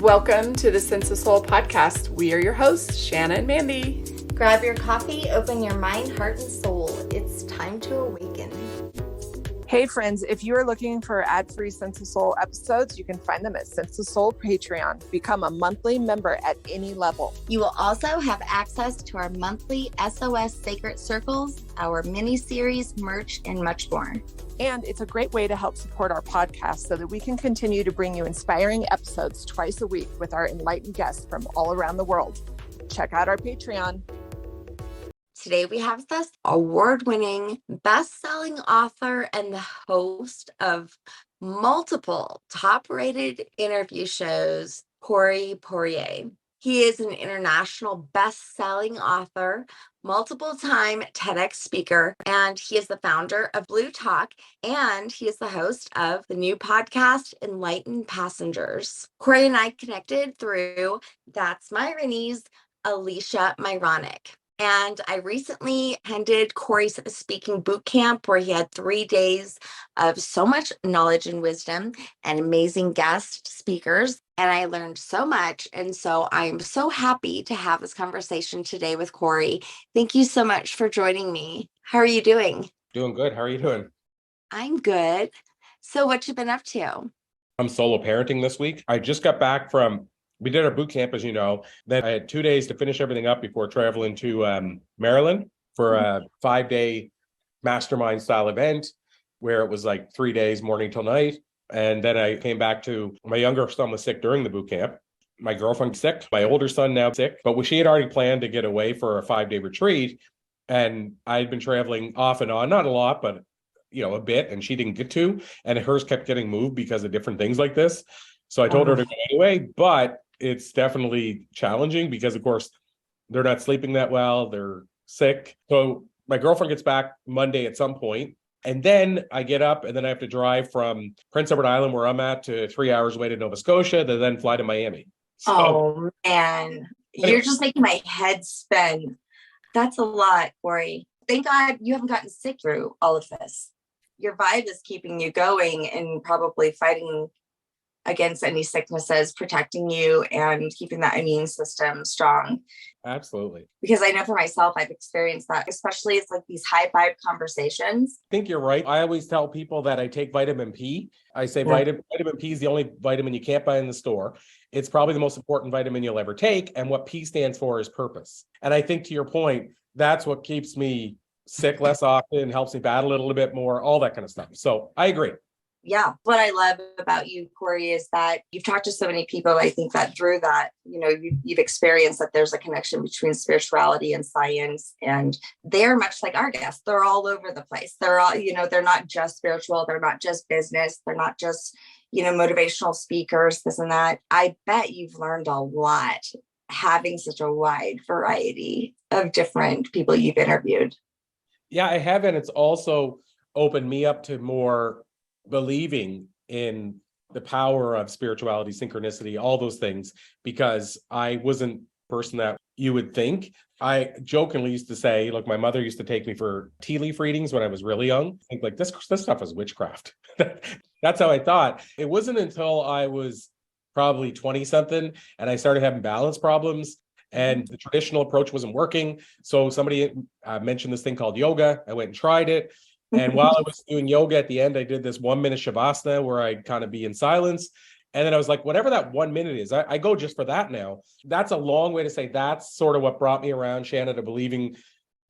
Welcome to the Sense of Soul podcast. We are your hosts, Shanna and Mandy. Grab your coffee, open your mind, heart, and soul. It's time to awaken. Hey friends, if you are looking for ad-free Sense of Soul episodes, you can find them at Sense of Soul Patreon. Become a monthly member at any level. You will also have access to our monthly SOS Sacred Circles, our mini-series, merch, and much more. And it's a great way to help support our podcast so that we can continue to bring you inspiring episodes twice a week with our enlightened guests from all around the world. Check out our Patreon. Today we have this award-winning, best-selling author and the host of multiple top-rated interview shows, Poirier. He is an international best-selling author, multiple-time TEDx speaker, and he is the founder of Blue Talk, and he is the host of the new podcast, Enlightened Passengers. Corey and I connected through That's My Rennie's Alicia Myronic. And I recently attended Corey's speaking boot camp where he had 3 days of so much knowledge and wisdom and amazing guest speakers. And I learned so much. And so I'm so happy to have this conversation today with Corey. Thank you so much for joining me. How are you doing? Doing good. How are you doing? I'm good. So what you been up to? I'm solo parenting this week. I just got back we did our boot camp, as you know. Then I had 2 days to finish everything up before traveling to Maryland for a 5-day mastermind style event where it was like 3 days, morning till night. And then I came back to my younger son was sick during the boot camp. My girlfriend's sick. My older son now sick. But she had already planned to get away for a 5-day retreat. And I'd been traveling off and on, not a lot, but a bit. And she didn't get to. And hers kept getting moved because of different things like this. So I told her to go anyway, but it's definitely challenging because, of course, they're not sleeping that well. They're sick. So my girlfriend gets back Monday at some point, and then I get up and then I have to drive from Prince Edward Island, where I'm at, to 3 hours away to Nova Scotia, to then fly to Miami. So, man, you're just making my head spin. That's a lot, Corey. Thank God you haven't gotten sick through all of this. Your vibe is keeping you going and probably fighting against any sicknesses, protecting you and keeping that immune system strong. Absolutely. Because I know for myself, I've experienced that, especially it's like these high vibe conversations. I think you're right. I always tell people that I take vitamin P. I say vitamin P is the only vitamin you can't buy in the store. It's probably the most important vitamin you'll ever take. And what P stands for is purpose. And I think to your point, that's what keeps me sick less often, helps me battle it a little bit more, all that kind of stuff. So I agree. Yeah. What I love about you, Corey, is that you've talked to so many people. I think that through that, you've experienced that there's a connection between spirituality and science, and they're much like our guests. They're all over the place. They're all, they're not just spiritual. They're not just business. They're not just, motivational speakers, this and that. I bet you've learned a lot having such a wide variety of different people you've interviewed. Yeah, I have. And it's also opened me up to more believing in the power of spirituality, synchronicity, all those things, because I wasn't a person that you would think. I jokingly used to say, look, my mother used to take me for tea leaf readings when I was really young. I think like this stuff is witchcraft. That's how I thought. It wasn't until I was probably 20 something and I started having balance problems and the traditional approach wasn't working. So somebody mentioned this thing called yoga. I went and tried it. And while I was doing yoga at the end, I did this 1 minute Shavasana where I'd kind of be in silence. And then I was like, whatever that 1 minute is, I go just for that now. That's a long way to say that's sort of what brought me around, Shanna, to believing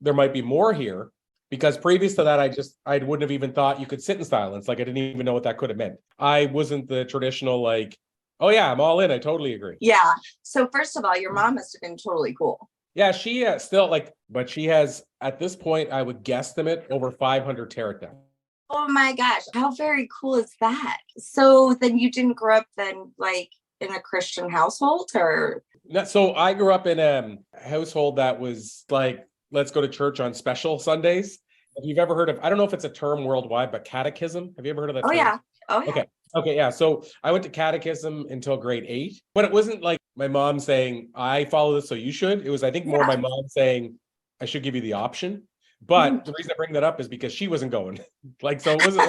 there might be more here. Because previous to that, I wouldn't have even thought you could sit in silence. Like I didn't even know what that could have meant. I wasn't the traditional like, oh yeah, I'm all in. I totally agree. Yeah. So first of all, your mom must have been totally cool. Yeah, she still but she has, at this point, I would guesstimate over 500 tarot decks. Oh my gosh. How very cool is that? So then you didn't grow up then like in a Christian household or? No, so I grew up in a household that was like, let's go to church on special Sundays. If you've ever heard of, I don't know if it's a term worldwide, but catechism. Have you ever heard of that term? Yeah. Oh yeah. Okay. Yeah. So I went to catechism until grade 8, but it wasn't like my mom saying, I follow this, so you should. It was, I think, more my mom saying, I should give you the option. But the reason I bring that up is because she wasn't going. Like, so it wasn't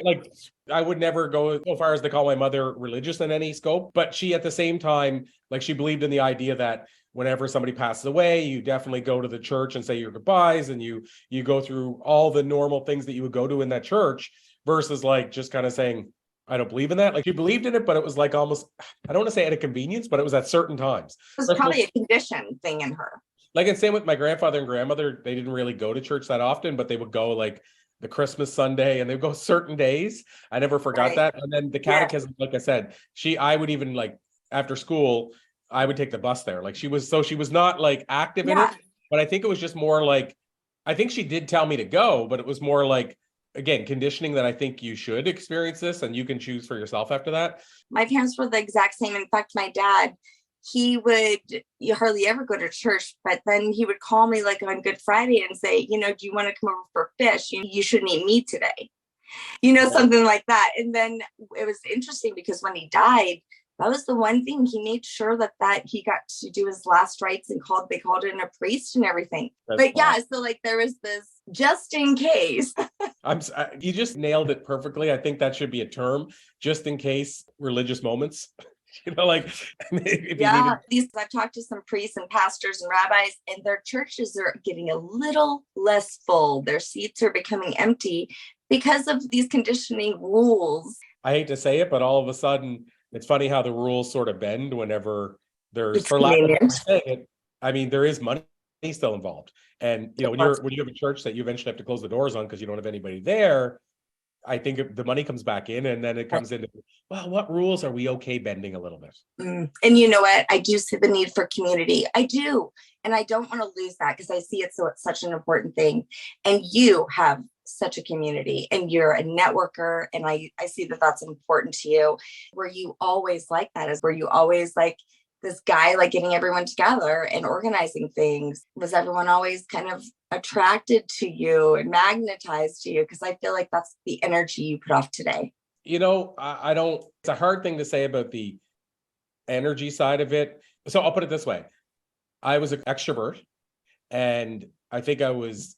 like I would never go so far as to call my mother religious in any scope, but she at the same time, like, she believed in the idea that whenever somebody passes away, you definitely go to the church and say your goodbyes, and you go through all the normal things that you would go to in that church, versus like just kind of saying, I don't believe in that. Like, she believed in it, but it was like almost, I don't want to say at a convenience, but it was at certain times. It was probably a condition thing in her. Like, and same with my grandfather and grandmother, they didn't really go to church that often, but they would go like the Christmas Sunday, and they'd go certain days. I never forgot that. And then the catechism, like I said, I would even, like, after school, I would take the bus there. Like, she was not like active in it, but I think it was just more like, I think she did tell me to go, but it was more like, again, conditioning that I think you should experience this and you can choose for yourself after that. My parents were the exact same. In fact, my dad, you hardly ever go to church, but then he would call me like on Good Friday and say, do you want to come over for fish? You shouldn't eat meat today, something like that. And then it was interesting because when he died, that was the one thing he made sure that he got to do his last rites, and they called in a priest and everything. So like there was this just in case. You just nailed it perfectly. I think that should be a term, just in case religious moments. I've talked to some priests and pastors and rabbis, and their churches are getting a little less full. Their seats are becoming empty because of these conditioning rules. I hate to say it, but all of a sudden, it's funny how the rules sort of bend whenever there's, for lack of saying it, I mean, there is money still involved. And, when you have a church that you eventually have to close the doors on because you don't have anybody there, I think the money comes back in, and then it comes into, well, what rules are we okay bending a little bit? And you know what? I do see the need for community. I do. And I don't want to lose that because I see it. So it's such an important thing. And you have such a community, and you're a networker. And I see that that's important to you. Were you always like that? Were you always like this guy, like getting everyone together and organizing things? Was everyone always kind of attracted to you and magnetized to you? Because I feel like that's the energy you put off today. I don't, it's a hard thing to say about the energy side of it. So I'll put it this way. I was an extrovert, and I think I was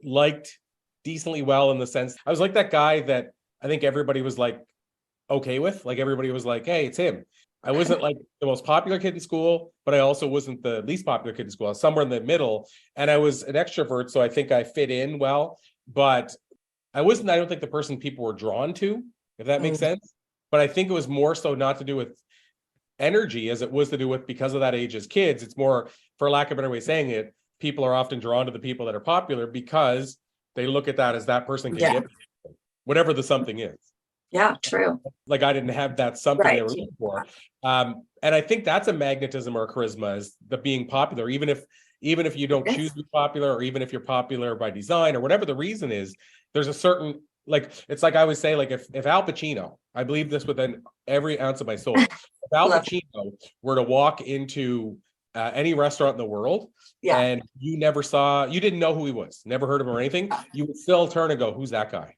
liked decently well, in the sense I was like that guy that I think everybody was like okay with. Like, everybody was like, hey, it's him. I wasn't like the most popular kid in school, but I also wasn't the least popular kid in school. I was somewhere in the middle, and I was an extrovert. So I think I fit in well, but I don't think the person people were drawn to, if that makes sense. But I think it was more so not to do with energy as it was to do with, because of that age as kids, it's more, for lack of a better way of saying it, people are often drawn to the people that are popular because they look at that as that person can get whatever the something is. Yeah, true. Like, I didn't have that something they were looking for. And I think that's a magnetism or a charisma, is the being popular, even if you don't choose to be popular, or even if you're popular by design, or whatever the reason is, there's a certain, like, it's like I always say, like, if Al Pacino, I believe this within every ounce of my soul, if Al Pacino were to walk into any restaurant in the world, and you didn't know who he was, never heard of him or anything, you would still turn and go, who's that guy?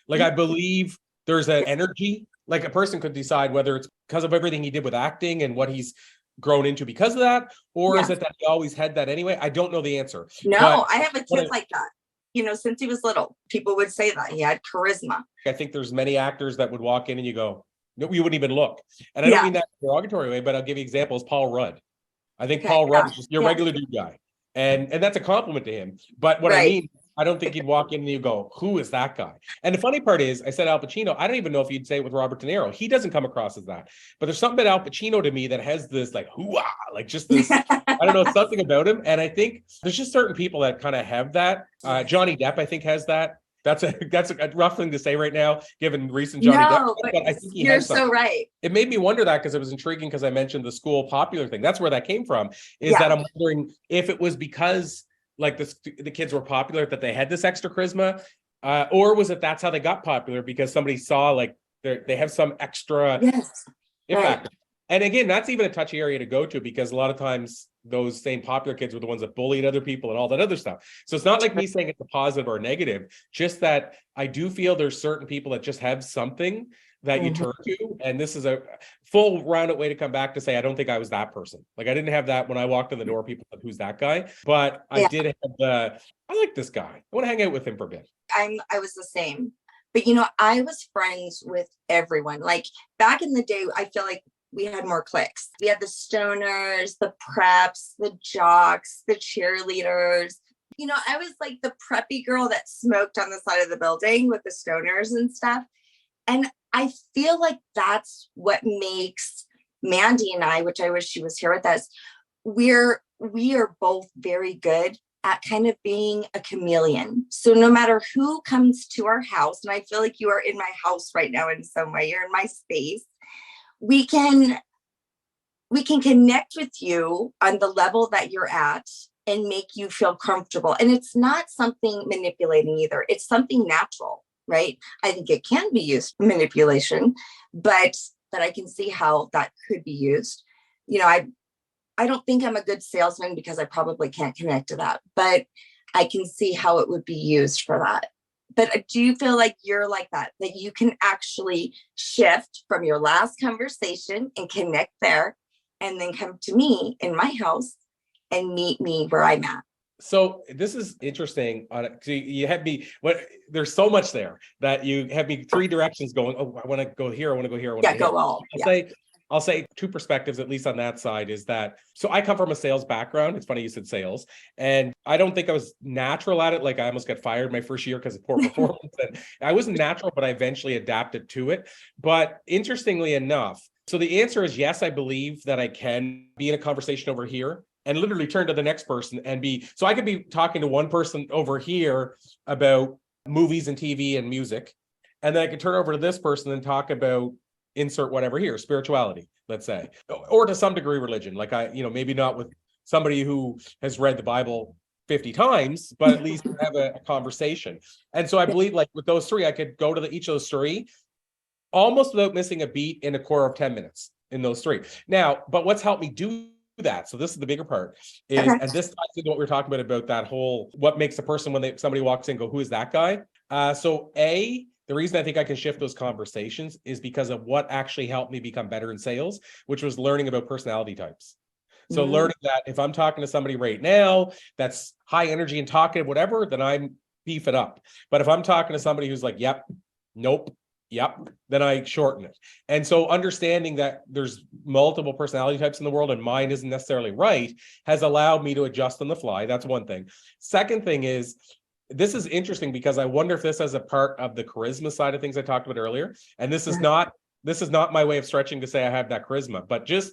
Like, I believe there's an energy, like a person could decide whether it's because of everything he did with acting and what he's grown into because of that, or is it that he always had that anyway? I don't know the answer. No, but I have a kid like that. Since he was little, people would say that he had charisma. I think there's many actors that would walk in and you go, no, you wouldn't even look. And I don't mean that in a derogatory way, but I'll give you examples. Paul Rudd. I think Paul Rudd is just your regular dude guy. And that's a compliment to him. But what I mean, I don't think you'd walk in and you go, who is that guy? And the funny part is, I said Al Pacino. I don't even know if you'd say it with Robert De Niro. He doesn't come across as that. But there's something about Al Pacino to me that has this like, hoo-ah, like just this, I don't know, something about him. And I think there's just certain people that kind of have that. Johnny Depp, I think, has that. That's a rough thing to say right now, given recent Johnny Depp. But I think you're so right. It made me wonder that, because it was intriguing, because I mentioned the school popular thing. That's where that came from, is that I'm wondering if it was because like the kids were popular that they had this extra charisma, or was it that's how they got popular, because somebody saw like they have some extra impact. And again, that's even a touchy area to go to, because a lot of times those same popular kids were the ones that bullied other people and all that other stuff. So it's not like me saying it's a positive or a negative, just that I do feel there's certain people that just have something that you turn to. And this is a full rounded way to come back to say, I don't think I was that person. Like I didn't have that when I walked in the door, people said, who's that guy? But I did have I like this guy. I want to hang out with him for a bit. I was the same. But, I was friends with everyone. Like back in the day, I feel like we had more cliques. We had the stoners, the preps, the jocks, the cheerleaders. I was like the preppy girl that smoked on the side of the building with the stoners and stuff. And I feel like that's what makes Mandy and I, which I wish she was here with us, we are both very good at kind of being a chameleon. So no matter who comes to our house, and I feel like you are in my house right now in some way, you're in my space, we can connect with you on the level that you're at and make you feel comfortable. And it's not something manipulating either. It's something natural, right? I think it can be used for manipulation, but I can see how that could be used. I don't think I'm a good salesman because I probably can't connect to that, but I can see how it would be used for that. But do you feel like you're like that you can actually shift from your last conversation and connect there and then come to me in my house and meet me where I'm at? So this is interesting. You had me, there's so much there that you have me three directions going. Oh, I want to go here. I want to go here. I'll say two perspectives, at least on that side, is that, so I come from a sales background. It's funny you said sales. And I don't think I was natural at it. Like I almost got fired my first year because of poor performance. And I wasn't natural, but I eventually adapted to it. But interestingly enough, so the answer is yes, I believe that I can be in a conversation over here and literally turn to the next person and so I could be talking to one person over here about movies and TV and music. And then I could turn over to this person and talk about insert whatever here, spirituality, let's say, or to some degree, religion. Like maybe not with somebody who has read the Bible 50 times, but at least have a conversation. And so I believe like with those three, I could go to each of those three almost without missing a beat in a core of 10 minutes in those three. Now, but what's helped me do that, so this is the bigger part, is, and this ties into what we were talking about that whole, what makes a person when somebody walks in go, who is that guy? The reason I think I can shift those conversations is because of what actually helped me become better in sales, which was learning about personality types. So learning that if I'm talking to somebody right now that's high energy and talkative, whatever, then I'm beef it up. But if I'm talking to somebody who's like, yep, nope, yep, then I shorten it. And so understanding that there's multiple personality types in the world and mine isn't necessarily right has allowed me to adjust on the fly. That's one thing. Second thing is, this is interesting because I wonder if this is a part of the charisma side of things I talked about earlier. And this is not my way of stretching to say I have that charisma, but just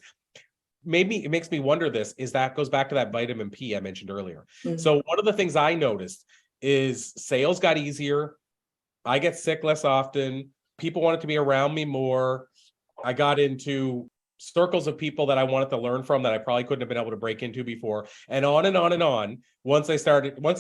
maybe it makes me wonder that goes back to that vitamin P I mentioned earlier. So one of the things I noticed is sales got easier. I get sick less often. People wanted to be around me more. I got into circles of people that I wanted to learn from that I probably couldn't have been able to break into before, and on and on and on. Once I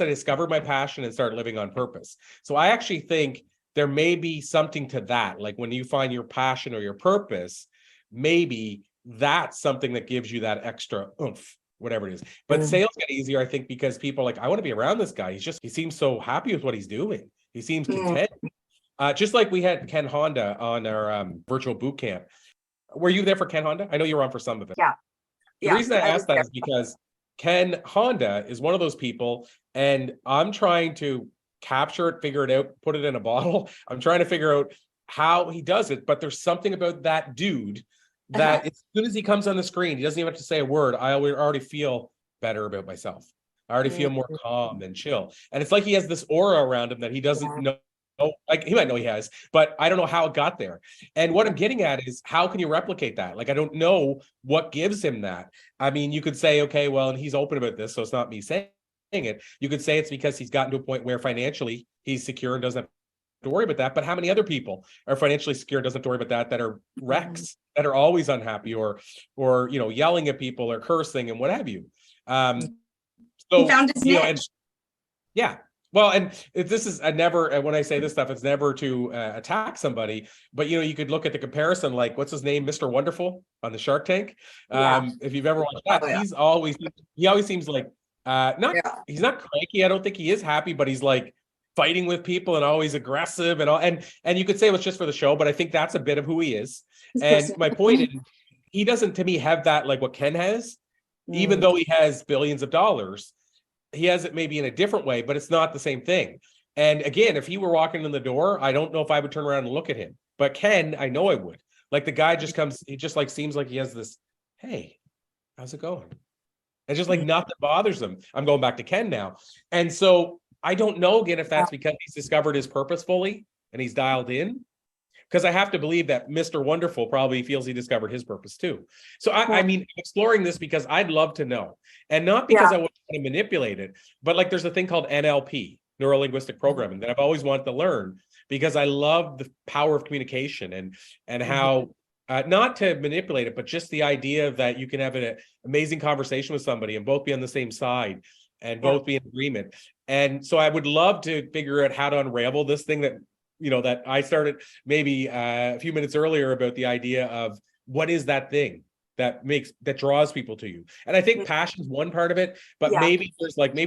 discovered my passion and started living on purpose. So I actually think there may be something to that. Like when you find your passion or your purpose, maybe that's something that gives you that extra oomph, whatever it is. But sales get easier, I think, because people are like, I want to be around this guy. He seems so happy with what he's doing. He seems content. Just like we had Ken Honda on our virtual boot camp. Were you there for Ken Honda? I know you were on for some of it. Yeah. The reason I asked that is because Ken Honda is one of those people, and I'm trying to capture it, figure it out, put it in a bottle. I'm trying to figure out how he does it, but there's something about that dude that as soon as he comes on the screen, he doesn't even have to say a word. I already feel better about myself. I already feel more calm and chill. And it's like he has this aura around him that he doesn't know. Like he might know he has, but I don't know how it got there. And what I'm getting at is, how can you replicate that? Like, I don't know what gives him that. I mean, you could say, okay, well, and he's open about this, so it's not me saying it. You could say it's because he's gotten to a point where financially he's secure and doesn't have to worry about that. But how many other people are financially secure, doesn't have to worry about that are wrecks, that are always unhappy or yelling at people or cursing and what have you. So he found his niche. Well, and this is when I say this stuff, it's never to attack somebody, but you could look at the comparison, like what's his name, Mr. Wonderful on the Shark Tank. If you've ever watched that, he always seems like he's not cranky. I don't think he is happy, but he's like, fighting with people and always aggressive and all. And you could say it was just for the show, but I think that's a bit of who he is. And my point is, he doesn't, to me, have that like what Ken has, even though he has billions of dollars. He has it maybe in a different way, but it's not the same thing. And again, if he were walking in the door, I don't know if I would turn around and look at him. But Ken, I know I would. Like the guy just comes, he just like seems like he has this, hey, how's it going? And just like nothing bothers him. I'm going back to Ken now. And so I don't know again if that's because he's discovered his purpose fully and he's dialed in. Because I have to believe that Mr. Wonderful probably feels he discovered his purpose too. So I mean, exploring this because I'd love to know, and not because I want to manipulate it, but like there's a thing called NLP, neuro-linguistic programming, that I've always wanted to learn because I love the power of communication and how not to manipulate it, but just the idea that you can have an amazing conversation with somebody and both be on the same side and both be in agreement. And so I would love to figure out how to unravel this thing that, you know, that I started maybe a few minutes earlier about the idea of what is that thing that draws people to you. And I think passion is one part of it, but maybe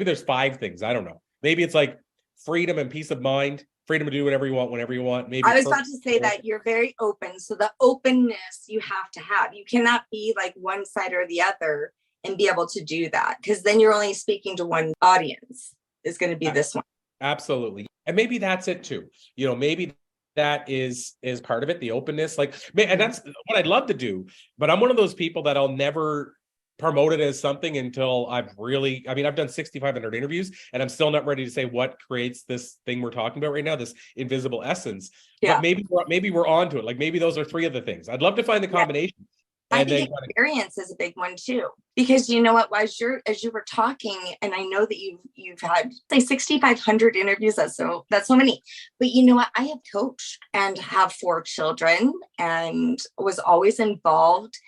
there's 5 things. I don't know. Maybe it's like freedom and peace of mind, freedom to do whatever you want, whenever you want. Maybe I was about to say that you're very open. So the openness you have to have, you cannot be like one side or the other and be able to do that. Because then you're only speaking to one audience is going to be this one. Absolutely. And maybe that's it too. You know, maybe that is part of it, the openness. Like, and that's what I'd love to do. But I'm one of those people that I'll never promote it as something until I've done 6,500 interviews and I'm still not ready to say what creates this thing we're talking about right now, this invisible essence. But maybe we're onto it. Like maybe those are 3 of the things. I'd love to find the combination. I think experience is a big one too, because you know what, as you were talking, and I know that you've had say 6,500 interviews. That's so many. But you know what, I have coached and have 4 children and was always involved.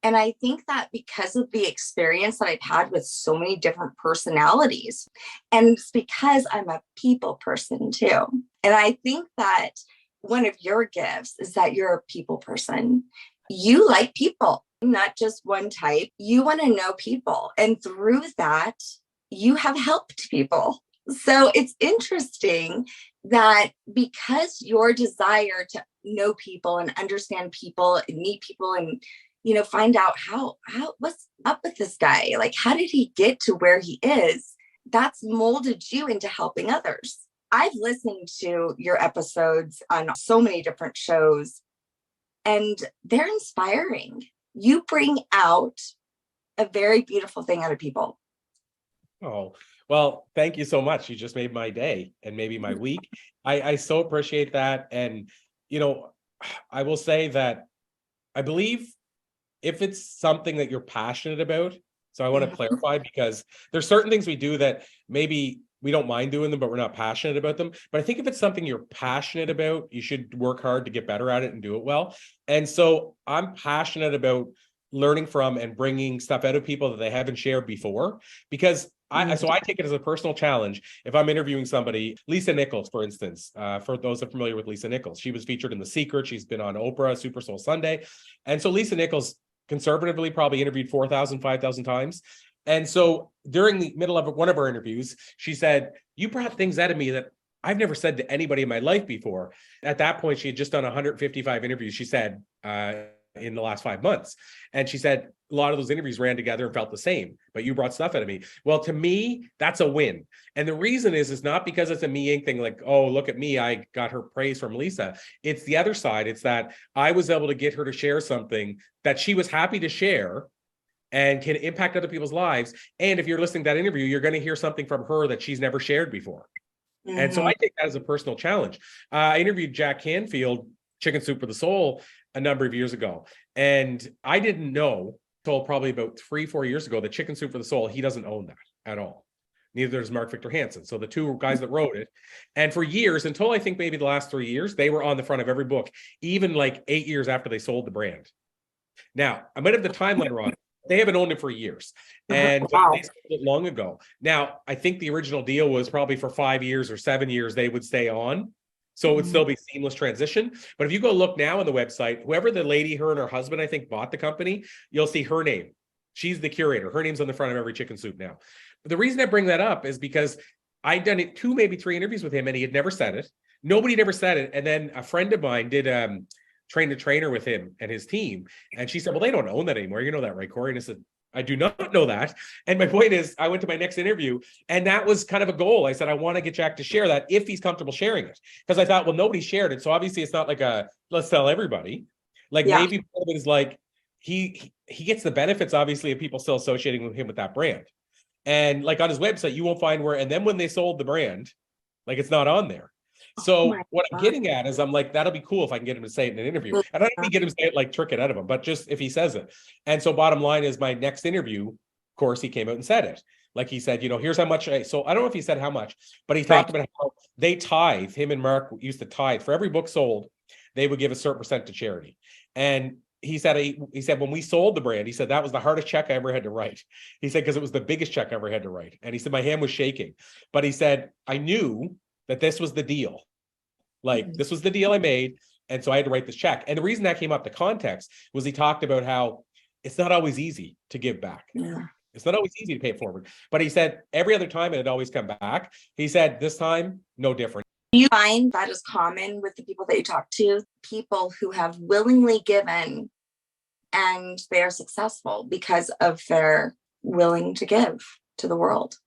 And I think that because of the experience that I've had with so many different personalities, and it's because I'm a people person too. And I think that one of your gifts is that you're a people person. You like people, not just one type. You want to know people. And through that, you have helped people. So it's interesting that because your desire to know people and understand people and meet people and, you know, find out how what's up with this guy? Like, how did he get to where he is? That's molded you into helping others. I've listened to your episodes on so many different shows, and they're inspiring. You bring out a very beautiful thing out of people. Oh, well, thank you so much. You just made my day and maybe my week. I so appreciate that. And, you know, I will say that I believe if it's something that you're passionate about, so I want to clarify, because there's certain things we do that maybe we don't mind doing them, but we're not passionate about them. But I think if it's something you're passionate about, you should work hard to get better at it and do it well. And so I'm passionate about learning from and bringing stuff out of people that they haven't shared before, because I take it as a personal challenge. If I'm interviewing somebody, Lisa Nichols, for instance, for those that are familiar with Lisa Nichols, she was featured in The Secret. She's been on Oprah, Super Soul Sunday. And so Lisa Nichols conservatively probably interviewed 4,000, 5,000 times. And so during the middle of one of our interviews, she said, you brought things out of me that I've never said to anybody in my life before. At that point, she had just done 155 interviews, she said, in the last 5 months. And she said, a lot of those interviews ran together and felt the same, but you brought stuff out of me. Well, to me, that's a win. And the reason is not because it's a me Inc. thing, like, oh, look at me, I got her praise from Lisa. It's the other side. It's that I was able to get her to share something that she was happy to share and can impact other people's lives. And if you're listening to that interview, you're going to hear something from her that she's never shared before. And so I take that as a personal challenge. I interviewed Jack Canfield, Chicken Soup for the Soul, a number of years ago. And I didn't know until probably about 3-4 years ago that Chicken Soup for the Soul, he doesn't own that at all. Neither does Mark Victor Hansen. So the 2 guys that wrote it. And for years, until I think maybe the last 3 years, they were on the front of every book, even like 8 years after they sold the brand. Now, I might have the timeline wrong. They haven't owned it for years. And they sold it long ago. Now, I think the original deal was probably for 5 years or 7 years, they would stay on. So it would still be seamless transition. But if you go look now on the website, whoever the lady, her and her husband, I think, bought the company, you'll see her name. She's the curator. Her name's on the front of every Chicken Soup now. But the reason I bring that up is because I'd done it 2, maybe 3 interviews with him, and he had never said it. Nobody had ever said it. And then a friend of mine did train the trainer with him and his team. And she said, well, they don't own that anymore. You know that, right, Corey? And I said, I do not know that. And my point is, I went to my next interview, and that was kind of a goal. I said, I want to get Jack to share that if he's comfortable sharing it. Because I thought, well, nobody shared it. So obviously it's not like let's tell everybody. Like maybe part of it is like, he gets the benefits, obviously, of people still associating with him with that brand. And like on his website, you won't find where, and then when they sold the brand, like it's not on there. So what I'm getting at is I'm like, that'll be cool if I can get him to say it in an interview. And I don't mean get him to say it like trick it out of him, but just if he says it. And so bottom line is my next interview, of course, he came out and said it. Like he said, here's how much. So I don't know if he said how much, but he talked about how they tithe. Him and Mark used to tithe. For every book sold, they would give a certain percent to charity. And he said when we sold the brand, he said that was the hardest check I ever had to write. He said because it was the biggest check I ever had to write. And he said my hand was shaking. But he said I knew that this was the deal. Like this was the deal I made. And so I had to write this check. And the reason that came up to context was he talked about how it's not always easy to give back. Yeah. It's not always easy to pay it forward. But he said every other time it had always come back. He said this time, no different. Do you find that is common with the people that you talk to? People who have willingly given and they are successful because of their willing to give to the world.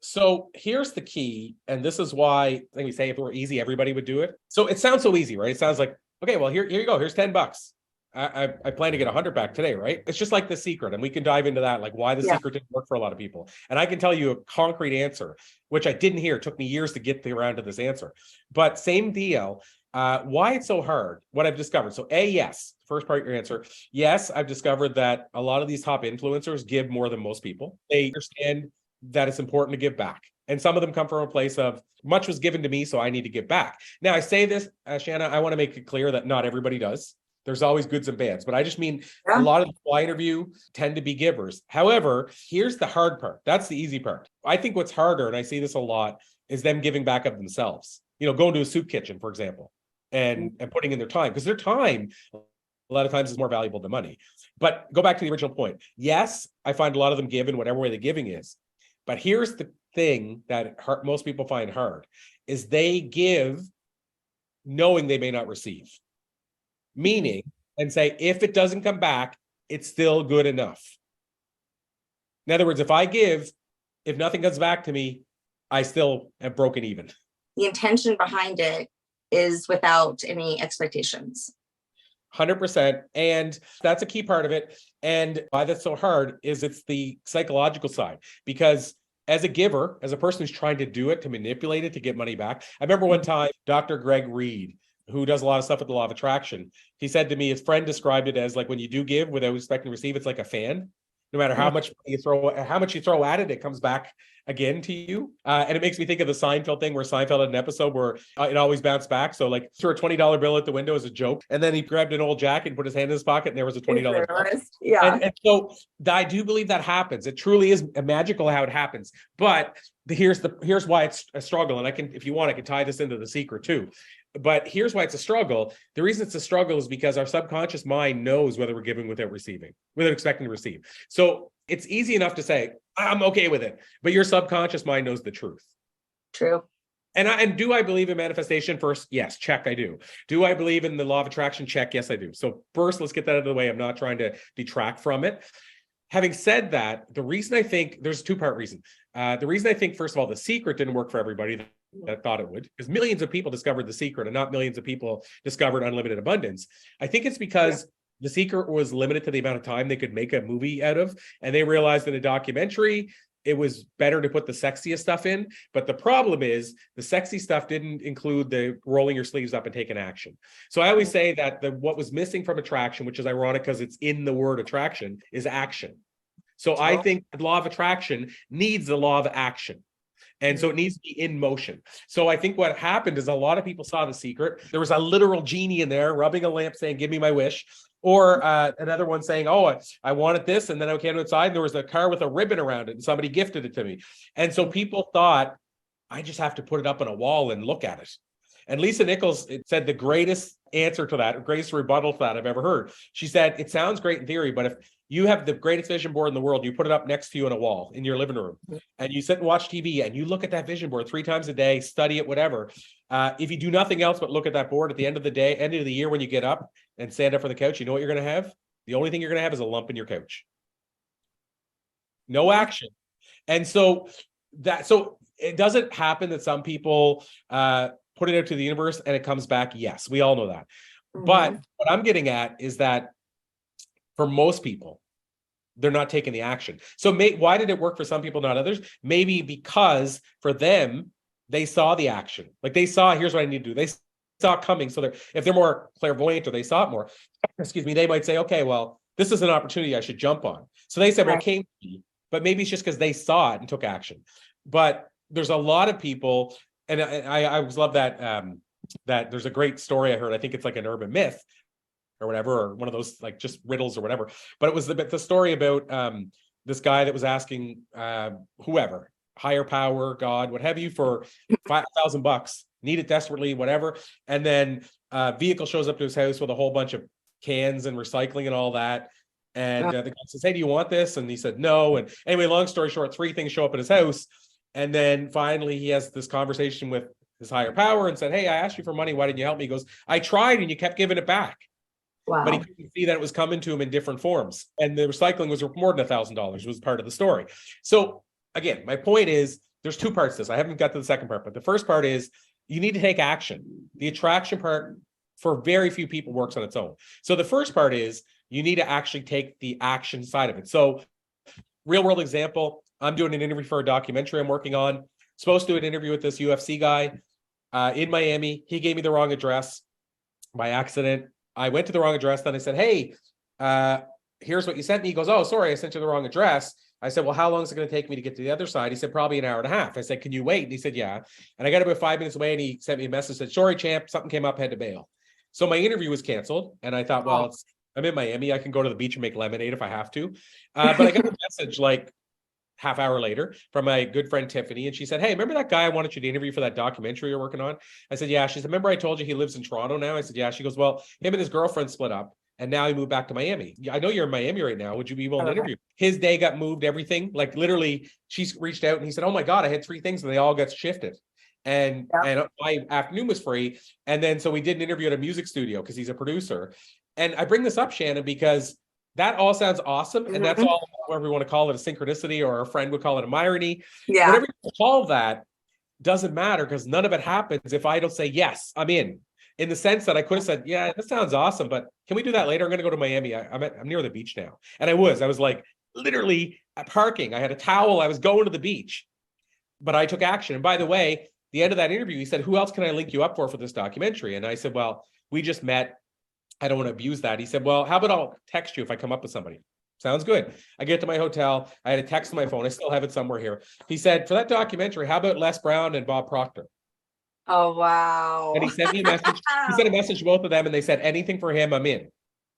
So here's the key, and this is why I think we say if it were easy, everybody would do it. So it sounds so easy, right? It sounds like, okay, well, here you go. Here's $10. I plan to get 100 back today, right? It's just like The Secret, and we can dive into that, like why The Secret didn't work for a lot of people. And I can tell you a concrete answer, which I didn't hear. It took me years to get around to this answer. But same deal. Why it's so hard, what I've discovered. So yes, first part of your answer. Yes, I've discovered that a lot of these top influencers give more than most people. They understand that it's important to give back. And some of them come from a place of much was given to me, so I need to give back. Now I say this, Shanna, I want to make it clear that not everybody does. There's always goods and bads, but I just mean a lot of the people I interview tend to be givers. However, here's the hard part. That's the easy part. I think what's harder, and I see this a lot, is them giving back of themselves. Going to a soup kitchen, for example, and putting in their time, because their time a lot of times is more valuable than money. But go back to the original point. Yes, I find a lot of them give in whatever way the giving is. But here's the thing that most people find hard, is they give knowing they may not receive. Meaning, and say, if it doesn't come back, it's still good enough. In other words, if I give, if nothing comes back to me, I still am broken even. The intention behind it is without any expectations. 100%. And that's a key part of it. And why that's so hard is it's the psychological side. Because as a giver, as a person who's trying to do it, to manipulate it, to get money back. I remember one time, Dr. Greg Reed, who does a lot of stuff with the law of attraction, he said to me, his friend described it as like when you do give without expecting to receive, it's like a fan. No matter how much you throw at it, it comes back again to you. And it makes me think of the Seinfeld thing, where Seinfeld had an episode where it always bounced back. So like threw a $20 bill at the window as a joke. And then he grabbed an old jacket and put his hand in his pocket, and there was a $20 bill. Yeah. And so I do believe that happens. It truly is magical how it happens. But here's why it's a struggle. And I can, if you want, I can tie this into The Secret too. But here's why it's a struggle. The reason it's a struggle is because our subconscious mind knows whether we're giving without receiving, without expecting to receive. So it's easy enough to say, I'm okay with it. But your subconscious mind knows the truth. True. And do I believe in manifestation first? Yes, check, I do. Do I believe in the law of attraction? Check, yes, I do. So first, let's get that out of the way. I'm not trying to detract from it. Having said that, the reason I think there's a two-part reason. The reason I think, first of all, The Secret didn't work for everybody that thought it would, because millions of people discovered The Secret and not millions of people discovered unlimited abundance. I think it's because The Secret was limited to the amount of time they could make a movie out of. And they realized in a documentary, it was better to put the sexiest stuff in. But the problem is the sexy stuff didn't include the rolling your sleeves up and taking action. So I always say that what was missing from attraction, which is ironic because it's in the word attraction, is action. So I think the law of attraction needs the law of action. And so it needs to be in motion. So I think what happened is a lot of people saw The Secret. There was a literal genie in there rubbing a lamp saying, give me my wish. Or another one saying, oh, I wanted this. And then I came outside and there was a car with a ribbon around it and somebody gifted it to me. And so people thought, I just have to put it up on a wall and look at it. And Lisa Nichols said the greatest answer to that, greatest rebuttal to that I've ever heard. She said, it sounds great in theory, but if you have the greatest vision board in the world, you put it up next to you on a wall in your living room, and you sit and watch TV and you look at that vision board 3 times a day, study it, whatever. If you do nothing else but look at that board at the end of the day, end of the year, when you get up and stand up for the couch, you know what you're going to have? The only thing you're going to have is a lump in your couch. No action. And so it doesn't happen that some people put it out to the universe and it comes back. Yes, we all know that. But what I'm getting at is that for most people, they're not taking the action. So why did it work for some people, not others? Maybe because for them, they saw the action. Like they saw, here's what I need to do. They saw it coming. So if they're more clairvoyant or they saw it more, excuse me, they might say, okay, well, this is an opportunity I should jump on. So they said, well, it came to me, but maybe it's just because they saw it and took action. But there's a lot of people, and I always love that, that there's a great story I heard. I think it's like an urban myth or whatever, or one of those like just riddles or whatever. But it was the story about this guy that was asking whoever, higher power, God, what have you, for $5,000, need it desperately, whatever. And then a vehicle shows up to his house with a whole bunch of cans and recycling and all that. And the guy says, hey, do you want this? And he said, no. And anyway, long story short, 3 things show up at his house. And then finally he has this conversation with his higher power and said, hey, I asked you for money. Why didn't you help me? He goes, I tried and you kept giving it back. Wow. But he couldn't see that it was coming to him in different forms. And the recycling was more than $1,000, was part of the story. So again, my point is there's 2 parts to this. I haven't got to the second part, but the first part is you need to take action. The attraction part for very few people works on its own. So the first part is you need to actually take the action side of it. So real world example, I'm doing an interview for a documentary I'm working on. Supposed to do an interview with this UFC guy in Miami. He gave me the wrong address by accident. I went to the wrong address. Then I said, hey, here's what you sent me. He goes, oh, sorry, I sent you the wrong address. I said, well, how long is it going to take me to get to the other side? He said, probably an hour and a half. I said, can you wait? And he said, yeah. And I got about 5 minutes away and he sent me a message, said, sorry, champ, something came up, had to bail. So my interview was canceled. And I thought, well, I'm in Miami. I can go to the beach and make lemonade if I have to. But I got a message like half hour later from my good friend Tiffany. And she said, hey, remember that guy I wanted you to interview for that documentary you're working on? I said, yeah. She said, remember I told you he lives in Toronto now? I said, yeah. She goes, well, him and his girlfriend split up and now he moved back to Miami. I know you're in Miami right now. Would you be willing to interview? His day got moved, everything. Like literally, she's reached out and he said, oh my God, I had 3 things and they all got shifted. And my afternoon was free. And then so we did an interview at a music studio because he's a producer. And I bring this up, Shannon, because that all sounds awesome. And that's all, whatever we want to call it, a synchronicity, or a friend would call it a irony. Yeah. Whatever you call that doesn't matter because none of it happens if I don't say, yes, I'm in the sense that I could have said, yeah, that sounds awesome, but can we do that later? I'm going to go to Miami. I'm near the beach now. And I was like literally at parking. I had a towel. I was going to the beach, but I took action. And by the way, the end of that interview, he said, who else can I link you up for this documentary? And I said, well, we just met. I don't want to abuse that. He said, well, how about I'll text you if I come up with somebody? Sounds good. I get to my hotel. I had a text on my phone. I still have it somewhere here. He said, for that documentary, how about Les Brown and Bob Proctor? Oh, wow. And he sent me a message. He sent a message to both of them and they said, anything for him, I'm in.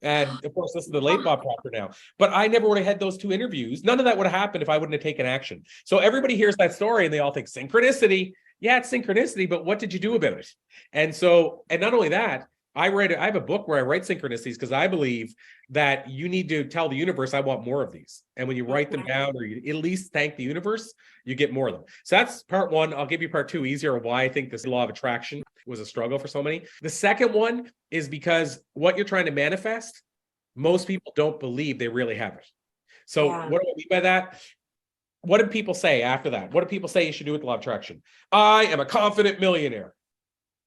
And of course, this is the late Bob Proctor now. But I never would have had those 2 interviews. None of that would have happened if I wouldn't have taken action. So everybody hears that story and they all think synchronicity. Yeah, it's synchronicity, but what did you do about it? And so, and not only that, I have a book where I write synchronicities because I believe that you need to tell the universe, I want more of these. And when you write them down or you at least thank the universe, you get more of them. So that's part 1. I'll give you part 2 easier, why I think this law of attraction was a struggle for so many. The second one is because what you're trying to manifest, most people don't believe they really have it. So what do I mean by that? What do people say after that? What do people say you should do with the law of attraction? I am a confident millionaire.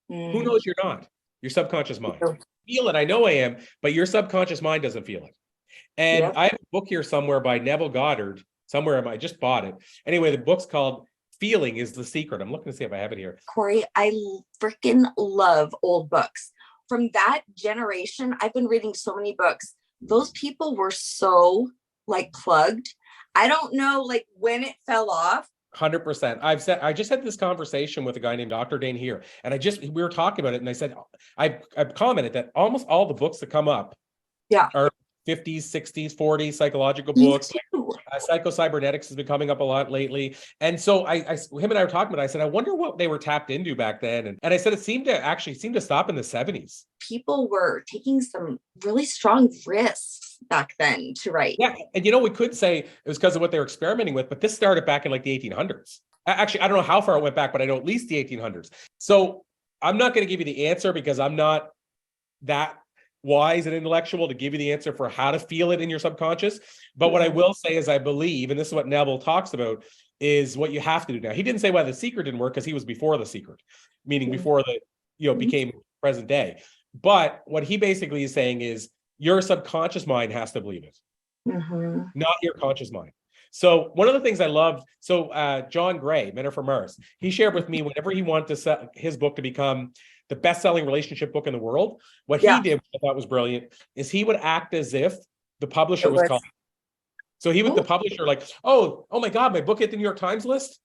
Who knows you're not? Your subconscious mind. Feel it. I know I am, but your subconscious mind doesn't feel it. And I have a book here somewhere by Neville Goddard. Somewhere I just bought it. Anyway, the book's called Feeling is the Secret. I'm looking to see if I have it here. Corey, I freaking love old books. From that generation, I've been reading so many books. Those people were so like plugged. I don't know like when it fell off. 100%. I just had this conversation with a guy named Dr. Dane here, and we were talking about it, and I said, I commented that almost all the books that come up are 50s, 60s, 40s psychological Me books. too. Psycho-cybernetics has been coming up a lot lately. And so him and I were talking about it. I said, I wonder what they were tapped into back then. And I said, it seemed to stop in the 70s. People were taking some really strong risks back then to write. Yeah. And we could say it was because of what they were experimenting with, but this started back in like the 1800s. Actually, I don't know how far it went back, but I know at least the 1800s. So I'm not going to give you the answer because I'm not that wise and intellectual to give you the answer for how to feel it in your subconscious. But what I will say is I believe, and this is what Neville talks about, is what you have to do now. He didn't say why The Secret didn't work because he was before The Secret, meaning before the, became present day. But what he basically is saying is your subconscious mind has to believe it, not your conscious mind. So one of the things I loved, John Gray, Men Are From Mars, he shared with me whenever he wanted to sell his book to become the best-selling relationship book in the world, what he did, which I thought was brilliant, is he would act as if the publisher was calling. So he would, the publisher, like, oh my God, my book hit the New York Times list,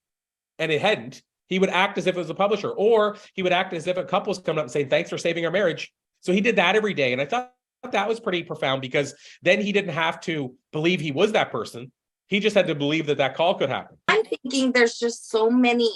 and it hadn't. He would act as if it was a publisher, or he would act as if a couple was coming up and saying, "Thanks for saving our marriage." So he did that every day, and I thought that was pretty profound because then he didn't have to believe he was that person. He just had to believe that call could happen. I'm thinking there's just so many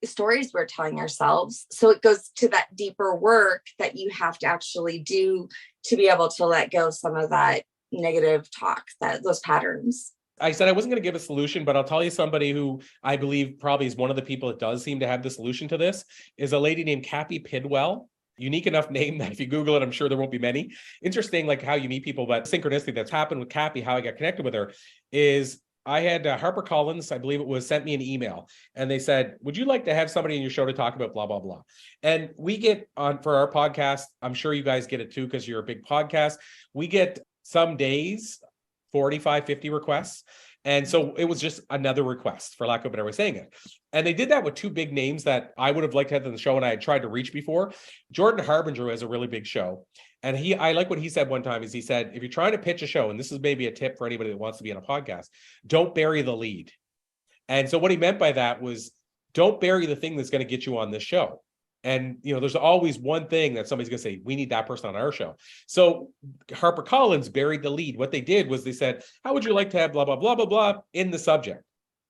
stories we're telling ourselves. So it goes to that deeper work that you have to actually do to be able to let go of some of that negative talk, those patterns. I said I wasn't going to give a solution, but I'll tell you somebody who I believe probably is one of the people that does seem to have the solution to this is a lady named Cappy Pidwell. Unique enough name that if you Google it, I'm sure there won't be many. Interesting, like how you meet people, but synchronicity that's happened with Cappy, how I got connected with her is I had HarperCollins, I believe it was, sent me an email and they said, would you like to have somebody in your show to talk about blah, blah, blah. And we get on for our podcast, I'm sure you guys get it too, because you're a big podcast. We get some days, 45, 50 requests. And so it was just another request, for lack of a better way of saying it. And they did that with two big names that I would have liked to have on the show and I had tried to reach before. Jordan Harbinger has a really big show. And I like what he said one time is he said, if you're trying to pitch a show, and this is maybe a tip for anybody that wants to be on a podcast, don't bury the lead. And so what he meant by that was don't bury the thing that's going to get you on this show. And, there's always one thing that somebody's going to say, we need that person on our show. So HarperCollins buried the lead. What they did was they said, how would you like to have blah, blah, blah, blah, blah in the subject?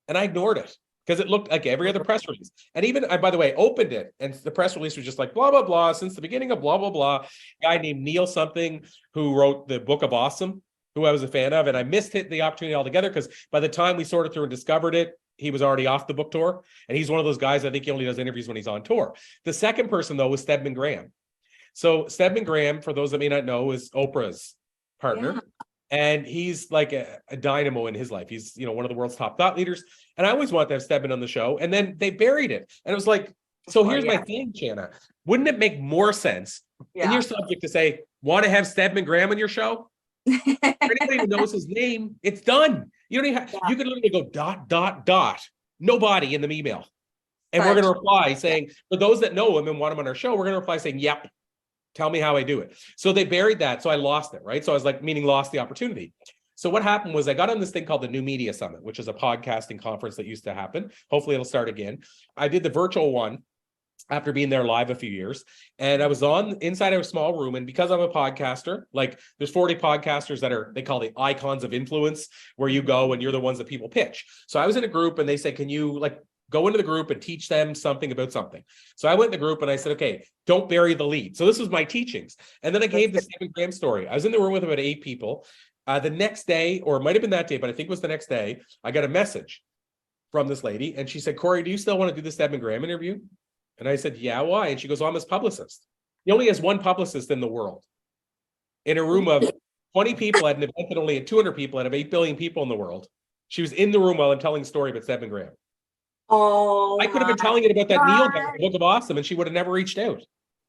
And I ignored it because it looked like every other press release. And even I, by the way, opened it and the press release was just like, blah, blah, blah, since the beginning of blah, blah, blah. A guy named Neil something who wrote the Book of Awesome, who I was a fan of. And I missed the opportunity altogether because by the time we sorted through and discovered it, he was already off the book tour. And he's one of those guys, I think he only does interviews when he's on tour. The second person, though, was Stedman Graham. So Stedman Graham, for those that may not know, is Oprah's partner. Yeah. And he's like a dynamo in his life. He's, one of the world's top thought leaders. And I always wanted to have Stedman on the show. And then they buried it. And it was like, so here's my thing, Shanna. Wouldn't it make more sense in your subject to say, want to have Stedman Graham on your show? For anybody who knows his name, it's done. You don't even have, you could literally go ... nobody in the email. And we're going to reply saying, for those that know him and want him on our show, we're going to reply saying, yep, tell me how I do it. So they buried that. So I lost it, right? So I was like, meaning lost the opportunity. So what happened was I got on this thing called the New Media Summit, which is a podcasting conference that used to happen. Hopefully it'll start again. I did the virtual one after being there live a few years. And I was inside of a small room. And because I'm a podcaster, like there's 40 podcasters that they call the icons of influence, where you go and you're the ones that people pitch. So I was in a group and they said, can you go into the group and teach them something about something? So I went in the group and I said, okay, don't bury the lead. So this was my teachings. And then I gave the Stephen Graham story. I was in the room with about 8 people. The next day, or it might've been that day, but I think it was the next day, I got a message from this lady. And she said, Corey, do you still want to do the Stephen Graham interview? And I said, yeah, why? And she goes, I'm his publicist. He only has one publicist in the world. In a room of 20 people at an event that only had 200 people out of 8 billion people in the world. She was in the room while I'm telling a story about Stedman Graham. Oh, I could have been telling it about that Neil guy, the Book of Awesome, and she would have never reached out.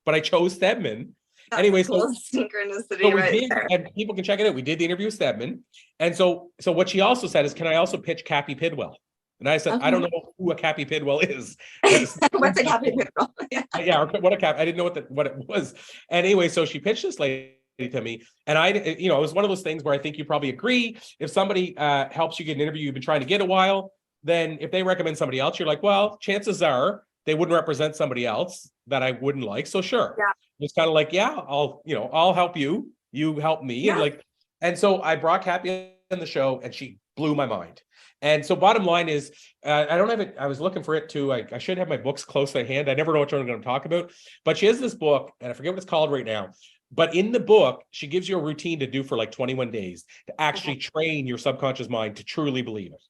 But I chose Stedman. Anyway, cool synchronicity there. And people can check it out. We did the interview with Stedman. And so what she also said is, can I also pitch Cappy Pidwell? And I said, I don't know who a Cappy Pidwell is. What's a Cappy Pidwell? Yeah, what a cap. I didn't know what it was. And anyway, so she pitched this lady to me. And it was one of those things where I think you probably agree. If somebody helps you get an interview you've been trying to get a while, then if they recommend somebody else, you're like, well, chances are they wouldn't represent somebody else that I wouldn't like. So sure. Yeah. It's kind of like, yeah, I'll help you. You help me. Yeah. And And so I brought Cappy on the show and she blew my mind. And so bottom line is, I don't have it. I was looking for it too. I should have my books close at hand. I never know which one I'm going to talk about, but she has this book and I forget what it's called right now. But in the book, she gives you a routine to do for like 21 days to actually train your subconscious mind to truly believe it.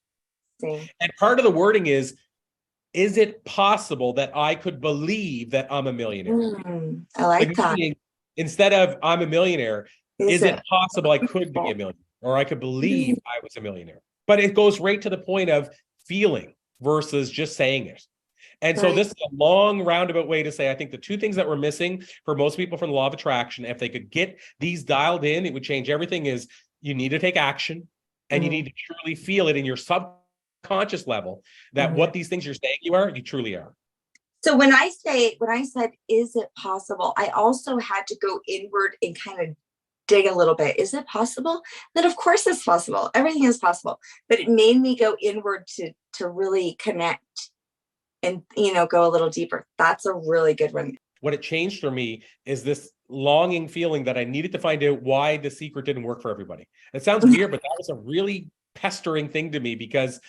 Same. And part of the wording is it possible that I could believe that I'm a millionaire? I like that. Meaning, instead of I'm a millionaire, is it possible I could be a millionaire or I could believe I was a millionaire? But it goes right to the point of feeling versus just saying it. And so this is a long roundabout way to say, I think the two things that were missing for most people from the law of attraction, if they could get these dialed in, it would change everything. Is you need to take action and you need to truly feel it in your subconscious level that what these things you're saying you truly are. So when I said, is it possible? I also had to go inward and kind of dig a little bit. Is it possible? Then of course it's possible. Everything is possible. But it made me go inward to really connect and, go a little deeper. That's a really good one. What it changed for me is this longing feeling that I needed to find out why the secret didn't work for everybody. It sounds weird, but that was a really pestering thing to me because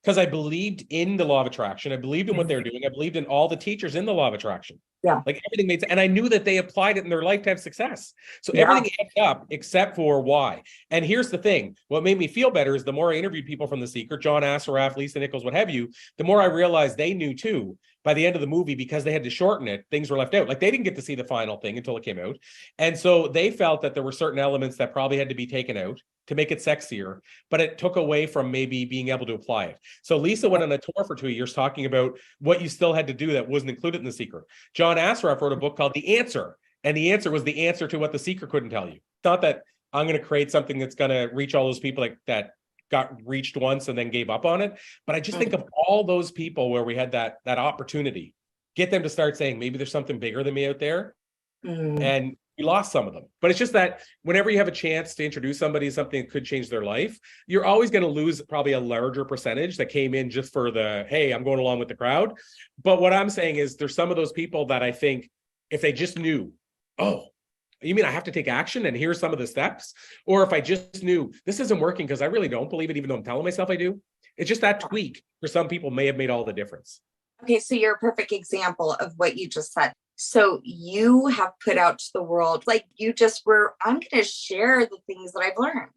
I believed in the law of attraction. I believed in what they were doing. I believed in all the teachers in the law of attraction. Yeah. Like everything made sense. And I knew that they applied it in their life to have success. So everything added up except for why. And here's the thing. What made me feel better is the more I interviewed people from The Secret, John Assaraf, Lisa Nichols, what have you, the more I realized they knew too. By the end of the movie, because they had to shorten it, things were left out. Like they didn't get to see the final thing until it came out. And so they felt that there were certain elements that probably had to be taken out to make it sexier, but it took away from maybe being able to apply it. So Lisa went on a tour for 2 years talking about what you still had to do that wasn't included in The Secret. John Assaraf wrote a book called The Answer, and the answer was the answer to what The Secret couldn't tell you. It's not that I'm going to create something that's going to reach all those people like that got reached once and then gave up on it. But I just think of all those people where we had that opportunity, get them to start saying, maybe there's something bigger than me out there. And we lost some of them. But it's just that whenever you have a chance to introduce somebody to something that could change their life, you're always going to lose probably a larger percentage that came in just for the, hey, I'm going along with the crowd. But what I'm saying is there's some of those people that I think if they just knew, oh, you mean I have to take action and here's some of the steps? Or if I just knew this isn't working because I really don't believe it, even though I'm telling myself I do. It's just that tweak for some people may have made all the difference. Okay, so you're a perfect example of what you just said. So you have put out to the world, like you just were, I'm going to share the things that I've learned.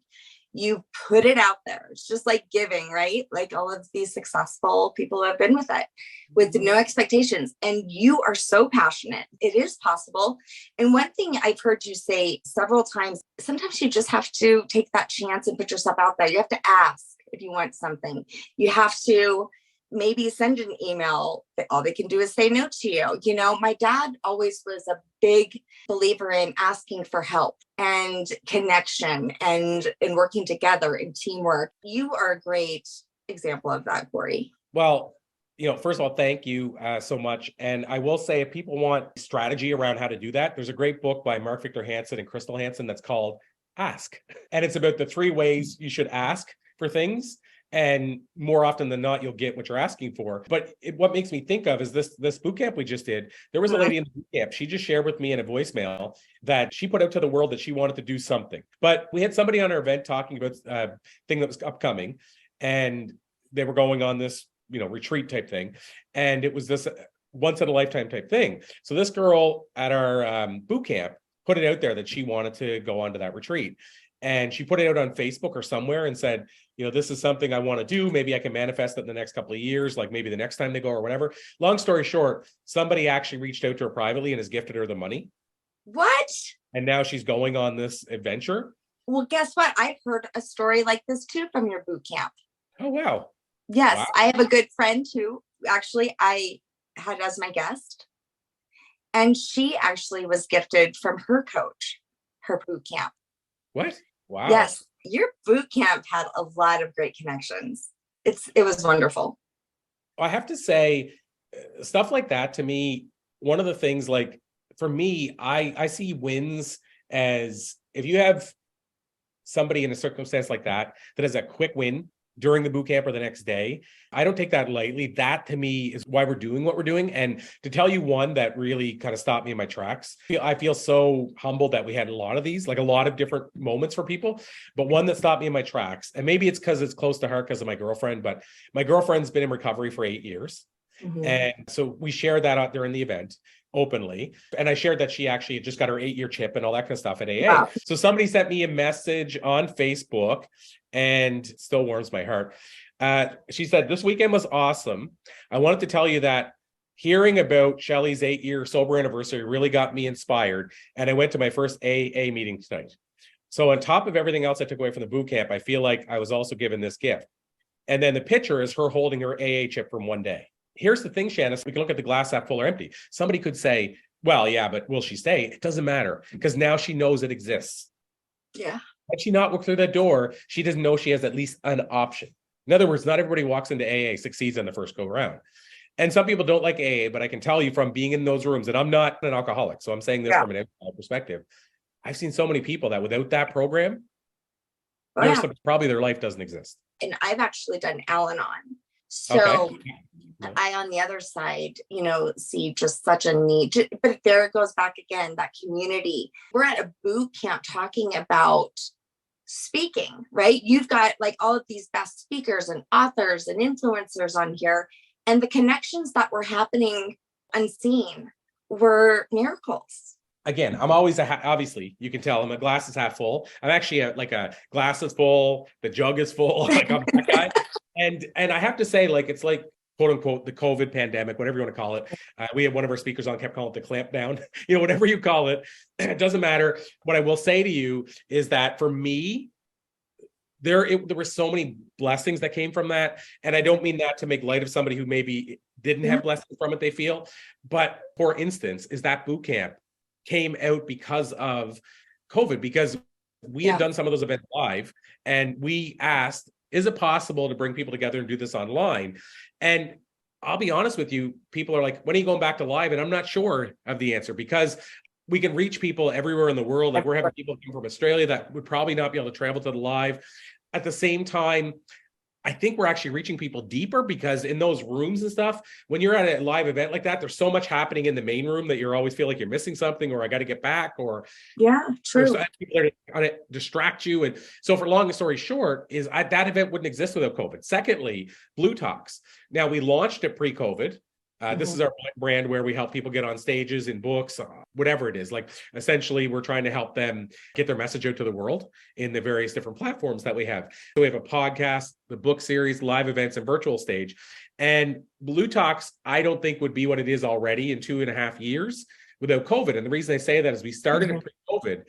You put it out there. It's just like giving, right? Like all of these successful people have been with it with no expectations. And you are so passionate. It is possible. And one thing I've heard you say several times, sometimes you just have to take that chance and put yourself out there. You have to ask if you want something. You have to maybe send an email. All they can do is say no to you. My dad always was a big believer in asking for help and connection and working together and teamwork. You are a great example of that, Corey. Well, first of all, thank you so much. And I will say, if people want strategy around how to do that, there's a great book by Mark Victor Hansen and Crystal Hansen that's called Ask. And it's about the 3 ways you should ask for things. And more often than not, you'll get what you're asking for. But what makes me think of is this boot camp we just did. There was a lady in the boot camp. She just shared with me in a voicemail that she put out to the world that she wanted to do something. But we had somebody on our event talking about a thing that was upcoming. And they were going on this, retreat type thing. And it was this once in a lifetime type thing. So this girl at our boot camp put it out there that she wanted to go on to that retreat. And she put it out on Facebook or somewhere and said, this is something I want to do. Maybe I can manifest it in the next couple of years, like maybe the next time they go or whatever. Long story short, somebody actually reached out to her privately and has gifted her the money. What? And now she's going on this adventure. Well, guess what? I've heard a story like this too from your boot camp. Oh, wow. Yes. Wow. I have a good friend who actually I had as my guest. And she actually was gifted from her coach, her boot camp. What? Wow. Yes. Your boot camp had a lot of great connections. It was wonderful. I have to say, stuff like that to me, one of the things, like for me, I see wins as if you have somebody in a circumstance like that has a quick win during the boot camp or the next day. I don't take that lightly. That to me is why we're doing what we're doing. And to tell you one that really kind of stopped me in my tracks, I feel so humbled that we had a lot of these, like a lot of different moments for people, but one that stopped me in my tracks. And maybe it's because it's close to heart because of my girlfriend, but my girlfriend's been in recovery for 8 years. Mm-hmm. And so we shared that out during the event openly. And I shared that she actually had just got her 8-year chip and all that kind of stuff at AA. Wow. So somebody sent me a message on Facebook and it still warms my heart. She said, "This weekend was awesome. I wanted to tell you that hearing about Shelley's 8-year sober anniversary really got me inspired. And I went to my first AA meeting tonight. So on top of everything else I took away from the boot camp, I feel like I was also given this gift." And then the picture is her holding her AA chip from one day. Here's the thing, Shannon, we can look at the glass half full or empty. Somebody could say, well, yeah, but will she stay? It doesn't matter because now she knows it exists. Yeah. Had she not walked through that door, she doesn't know she has at least an option. In other words, not everybody walks into AA succeeds on the first go round. And some people don't like AA, but I can tell you from being in those rooms, and I'm not an alcoholic, so I'm saying this from an alcoholic perspective. I've seen so many people that without that program, probably their life doesn't exist. And I've actually done Al-Anon. So I, on the other side, see just such a need, but there it goes back again, that community. We're at a boot camp talking about speaking, right? You've got like all of these best speakers and authors and influencers on here, and the connections that were happening unseen were miracles. Again, I'm always obviously you can tell I'm a glass is half full. I'm actually like a glass is full, the jug is full, like I'm that guy. And I have to say, like, it's like, quote unquote, the COVID pandemic, whatever you want to call it. We had one of our speakers on kept calling it the clamp down, whatever you call it, it doesn't matter. What I will say to you is that for me, there were so many blessings that came from that. And I don't mean that to make light of somebody who maybe didn't have blessings from it, they feel. But for instance, is that boot camp came out because of COVID, because we had done some of those events live and we asked, is it possible to bring people together and do this online? And I'll be honest with you, people are like, when are you going back to live? And I'm not sure of the answer because we can reach people everywhere in the world. Like we're having people come from Australia that would probably not be able to travel to the live. At the same time, I think we're actually reaching people deeper because in those rooms and stuff, when you're at a live event like that, there's so much happening in the main room that you always feel like you're missing something or I got to get back or true. People are going to distract you. And so for long story short is that event wouldn't exist without COVID. Secondly, Blue Talks. Now we launched it pre-COVID. This is our brand where we help people get on stages in books, whatever it is. Like essentially, we're trying to help them get their message out to the world in the various different platforms that we have. So we have a podcast, the book series, live events, and virtual stage. And Blue Talks, I don't think would be what it is already in 2.5 years without COVID. And the reason I say that is we started it pre-COVID,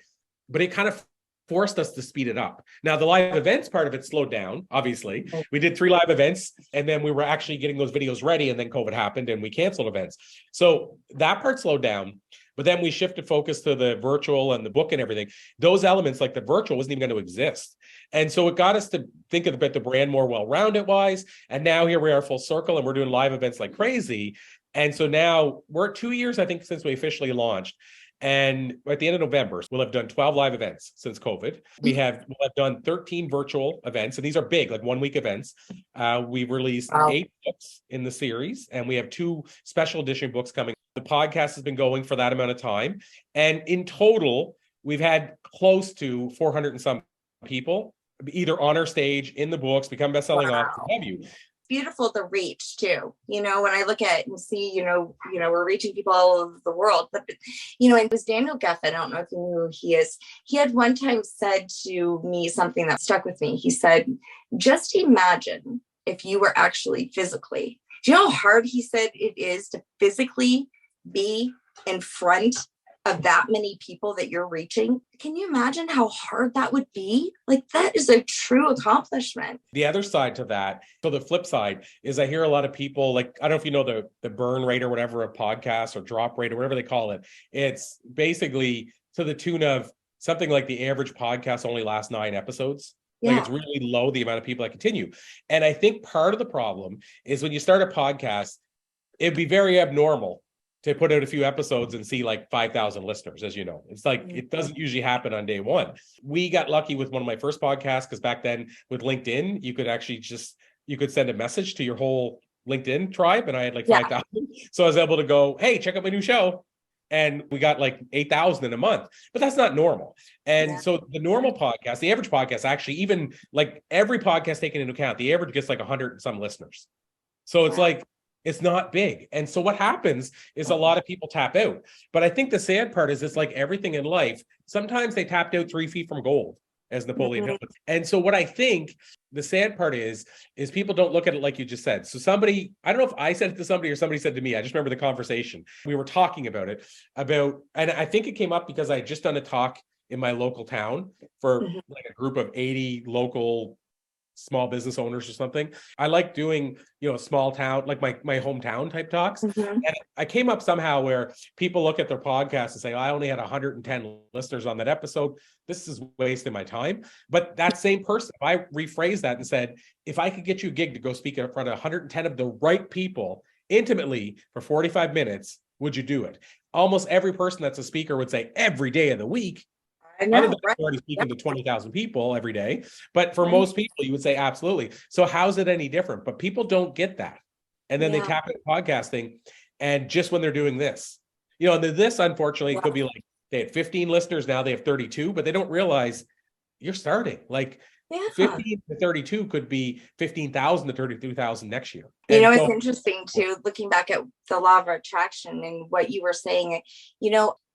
but it kind of forced us to speed it up. Now, the live events part of it slowed down, obviously. We did 3 live events, and then we were actually getting those videos ready, and then COVID happened, and we canceled events. So that part slowed down, but then we shifted focus to the virtual and the book and everything. Those elements, like the virtual, wasn't even going to exist. And so it got us to think about the brand more well-rounded wise, and now here we are full circle, and we're doing live events like crazy. And so now we're at 2 years, I think, since we officially launched. And at the end of November, we'll have done 12 live events since COVID. We'll have done 13 virtual events, and these are big, like 1-week events. We've released 8 books in the series, and we have 2 special edition books coming. The podcast has been going for that amount of time. And in total, we've had close to 400 and some people, either on our stage, in the books, become best-selling authors, what have you. Beautiful the reach too. When I look at and see, we're reaching people all over the world. But it was Daniel Geffen. I don't know if you knew who he is. He had one time said to me something that stuck with me. He said, just imagine if you were actually physically. Do you know how hard he said it is to physically be in front of that many people that you're reaching? Can you imagine how hard that would be? Like, that is a true accomplishment. The other side to that, so the flip side is I hear a lot of people, like, I don't know if you know the burn rate or whatever of podcasts or drop rate or whatever they call it. It's basically to the tune of something like the average podcast only lasts 9 episodes. Like it's really low, the amount of people that continue. And I think part of the problem is when you start a podcast, it'd be very abnormal to put out a few episodes and see like 5,000 listeners, as you know. It's like, it doesn't usually happen on day one. We got lucky with one of my first podcasts because back then with LinkedIn, you could actually you could send a message to your whole LinkedIn tribe, and I had like 5,000. So I was able to go, hey, check out my new show. And we got like 8,000 in a month, but that's not normal. And so the normal podcast, the average podcast, actually, even like every podcast taken into account, the average gets like 100 and some listeners. So it's like, it's not big. And so what happens is a lot of people tap out. But I think the sad part is it's like everything in life. Sometimes they tapped out 3 feet from gold, as Napoleon Hill. And so what I think the sad part is people don't look at it like you just said. So somebody, I don't know if I said it to somebody or somebody said to me, I just remember the conversation. We were talking about it, and I think it came up because I had just done a talk in my local town for like a group of 80 local small business owners or something. I like doing, small town, like my hometown type talks. And I came up somehow where people look at their podcast and say, I only had 110 listeners on that episode. This is wasting my time. But that same person, if I rephrased that and said, if I could get you a gig to go speak in front of 110 of the right people intimately for 45 minutes, would you do it? Almost every person that's a speaker would say every day of the week. I know, already speaking to 20,000 people every day. But for most people, you would say absolutely. So how's it any different? But people don't get that. And then they tap into podcasting. And just when they're doing this, and this, unfortunately, could be like they had 15 listeners. Now they have 32, but they don't realize you're starting. Like 15 to 32 could be 15,000 to 32,000 next year. It's interesting too, looking back at the law of attraction and what you were saying,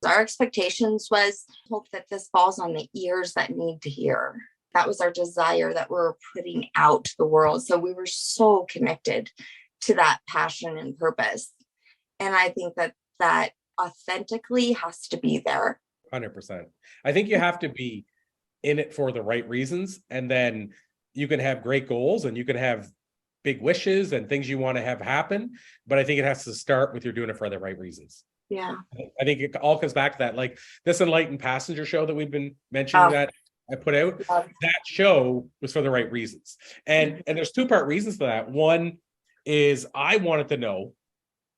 our expectations was hope that this falls on the ears that need to hear. That was our desire that we're putting out to the world. So we were so connected to that passion and purpose. And I think that authentically has to be there. 100%. I think you have to be in it for the right reasons. And then you can have great goals and you can have big wishes and things you want to have happen. But I think it has to start with you're doing it for the right reasons. Yeah. I think it all comes back to that, like this Enlightened Passenger show that we've been mentioning that I put out, that show was for the right reasons. And there's 2-part reasons to that. One is I wanted to know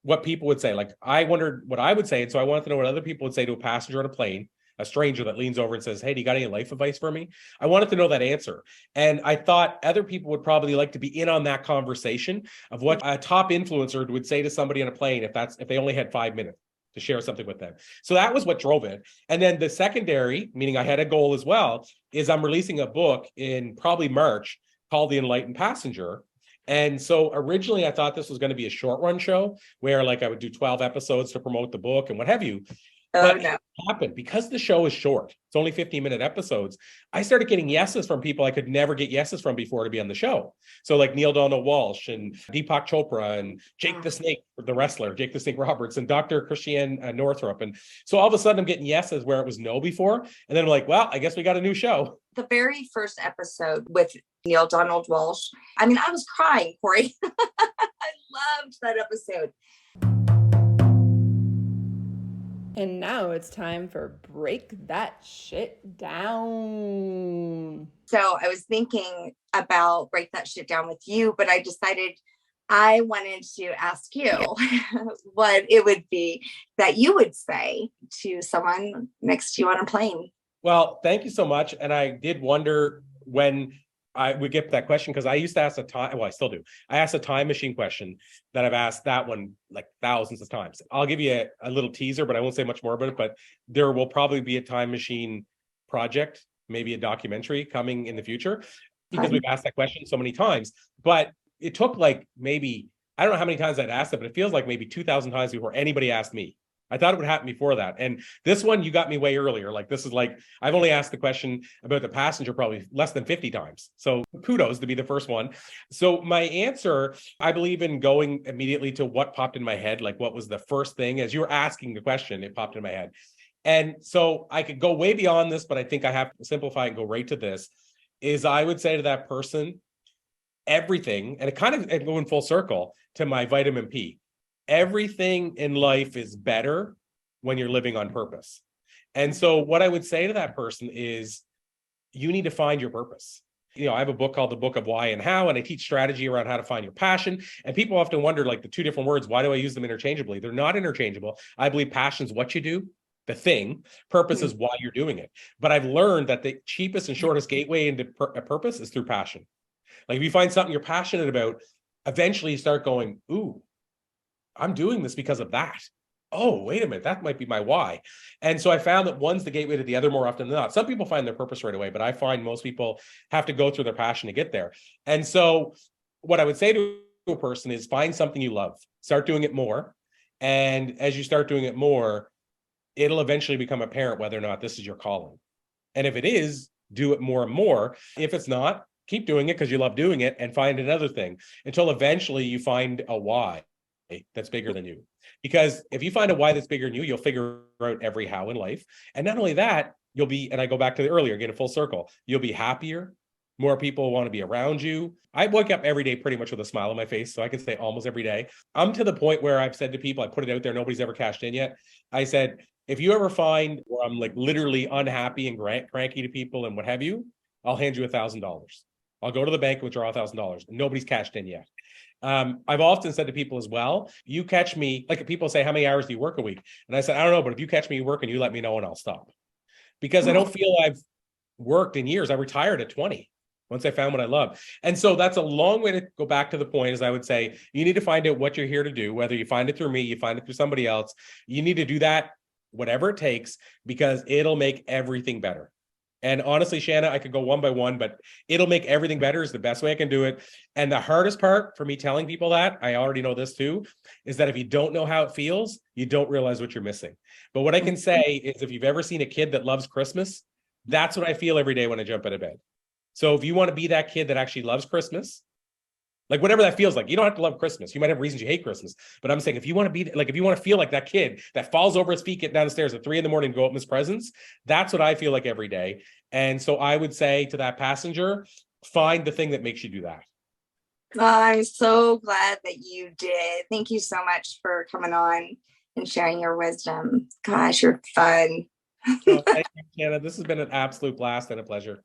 what people would say. Like I wondered what I would say. And so I wanted to know what other people would say to a passenger on a plane, a stranger that leans over and says, hey, do you got any life advice for me? I wanted to know that answer. And I thought other people would probably like to be in on that conversation of what a top influencer would say to somebody on a plane if they only had 5 minutes to share something with them. So that was what drove it. And then the secondary, meaning I had a goal as well, is I'm releasing a book in probably March called The Enlightened Passenger. And so originally I thought this was going to be a short run show where like I would do 12 episodes to promote the book and what have you. But it happened because the show is short. It's only 15-minute episodes. I started getting yeses from people I could never get yeses from before to be on the show. So like Neil Donald Walsh and Deepak Chopra and Jake the Snake, the wrestler, Jake the Snake Roberts, and Dr. Christiane Northrup. And so all of a sudden I'm getting yeses where it was no before. And then I'm like, well, I guess we got a new show. The very first episode with Neil Donald Walsh, I mean, I was crying, Corey. I loved that episode. And now it's time for Break That Shit Down. So I was thinking about Break That Shit Down with you, but I decided I wanted to ask you what it would be that you would say to someone next to you on a plane. Well, thank you so much. And I did wonder when I would get that question because I used to ask I still do. I asked a time machine question that I've asked that one like thousands of times. I'll give you a little teaser, but I won't say much more about it. But there will probably be a time machine project, maybe a documentary coming in the future because we've asked that question so many times. But it took like maybe, I don't know how many times I'd asked it, but it feels like maybe 2,000 times before anybody asked me. I thought it would happen before that. And this one, you got me way earlier. Like, this is like, I've only asked the question about the passenger probably less than 50 times. So kudos to be the first one. So my answer, I believe in going immediately to what popped in my head. Like, what was the first thing as you were asking the question, it popped in my head. And so I could go way beyond this, but I think I have to simplify and go right to this, is I would say to that person, everything, and it kind of going full circle to my vitamin P. Everything in life is better when you're living on purpose. And so what I would say to that person is you need to find your purpose. I have a book called The Book of Why and How, and I teach strategy around how to find your passion. And people often wonder, like, the two different words, why do I use them interchangeably? They're not interchangeable. I believe passion's what you do, the thing. Purpose is why you're doing it. But I've learned that the cheapest and shortest gateway into a purpose is through passion. Like, if you find something you're passionate about, eventually you start going, ooh, I'm doing this because of that. Oh, wait a minute, that might be my why. And so I found that one's the gateway to the other more often than not. Some people find their purpose right away, but I find most people have to go through their passion to get there. And so what I would say to a person is find something you love, start doing it more. And as you start doing it more, it'll eventually become apparent whether or not this is your calling. And if it is, do it more and more. If it's not, keep doing it because you love doing it and find another thing until eventually you find a why that's bigger than you. Because if you find a why that's bigger than you, you'll figure out every how in life. And not only that, you'll be, and I go back to the earlier, get a full circle, you'll be happier. More people want to be around you. I wake up every day pretty much with a smile on my face, so I can say almost every day. I'm to the point where I've said to people, I put it out there, nobody's ever cashed in yet. I said, if you ever find where I'm like literally unhappy and cranky to people and what have you, I'll hand you $1,000. I'll go to the bank and withdraw $1,000. Nobody's cashed in yet. I've often said to people as well, you catch me, like people say, how many hours do you work a week? And I said, I don't know, but if you catch me working, you let me know and I'll stop. Because I don't feel I've worked in years. I retired at 20 once I found what I love. And so that's a long way to go back to the point, is I would say, you need to find out what you're here to do, whether you find it through me, you find it through somebody else. You need to do that, whatever it takes, because it'll make everything better. And honestly, Shanna, I could go one by one, but it'll make everything better is the best way I can do it. And the hardest part for me telling people that, I already know this too, is that if you don't know how it feels, you don't realize what you're missing. But what I can say is, if you've ever seen a kid that loves Christmas, that's what I feel every day when I jump out of bed. So if you want to be that kid that actually loves Christmas, like whatever that feels like, you don't have to love Christmas. You might have reasons you hate Christmas, but I'm saying if you want to be like, if you want to feel like that kid that falls over his feet, get down the stairs at 3 a.m, go open his presents, that's what I feel like every day. And so I would say to that passenger, find the thing that makes you do that. I'm so glad that you did. Thank you so much for coming on and sharing your wisdom. Gosh, you're fun. So thank you, Shanna. This has been an absolute blast and a pleasure.